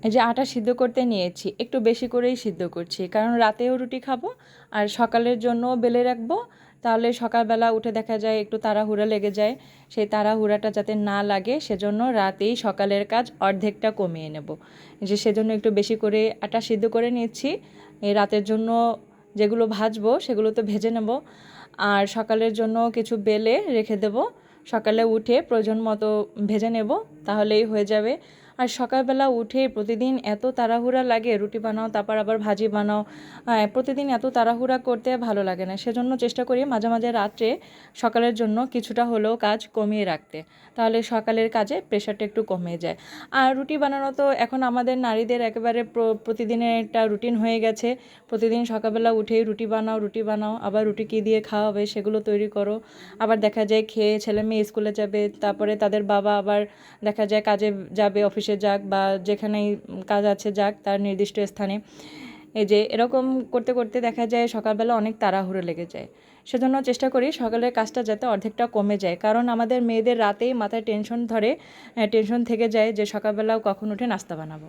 এই যে আটা সিদ্ধ করতে নিয়েছি, একটু বেশি করেই সিদ্ধ করছি, কারণ রাতেও রুটি খাবো আর সকালের জন্য বেলে রাখবো। তাহলে সকালবেলা উঠে দেখা যায় একটু তাড়াহুড়া লেগে যায়, সেই তাড়াহুড়াটা যাতে না লাগে সেজন্য রাতেই সকালের কাজ অর্ধেকটা কমিয়ে নেব। যে সেজন্য একটু বেশি করে আটা সিদ্ধ করে নিচ্ছি। এই রাতের জন্য যেগুলো ভাজবো সেগুলো তো ভেজে নেব, আর সকালের জন্য কিছু বেলে রেখে দেব। সকালে উঠে প্রয়োজন মতো ভেজে নেব, তাহলেই হয়ে যাবে। আর সকালবেলা উঠে প্রতিদিন এত তাড়াহুড়া লাগে, রুটি বানাও তারপর আবার ভাজি বানাও, প্রতিদিন এত তাড়াহুড়া করতে ভালো লাগে না। সেজন্য চেষ্টা করি মাঝে মাঝে রাত্রে সকালের জন্য কিছুটা হলেও কাজ কমিয়ে রাখতে, তাহলে সকালের কাজে প্রেশারটা একটু কমে যায়। আর রুটি বানানো তো এখন আমাদের নারীদের একেবারে প্রতিদিনের একটা রুটিন হয়ে গেছে। প্রতিদিন সকালবেলা উঠেই রুটি বানাও, রুটি বানাও, আবার রুটি কী দিয়ে খাওয়া হবে সেগুলো তৈরি করো। আবার দেখা যায় খেয়ে ছেলে মেয়ে স্কুলে যাবে, তারপরে তাদের বাবা আবার দেখা যায় কাজে যাবে, অফিসে যাক বা যেখানেই কাজ আছে যাক তার নির্দিষ্ট স্থানে। এই যে এরকম করতে করতে দেখা যায় সকালবেলা অনেক তাড়াহুড়ো লেগে যায়। সেজন্য চেষ্টা করি সকালের কাজটা যাতে অর্ধেকটা কমে যায়, কারণ আমাদের মেয়েদের রাতেই মাথায় টেনশন ধরে, টেনশন থেকে যায় যে সকালবেলাও কখন উঠে নাস্তা বানাবো।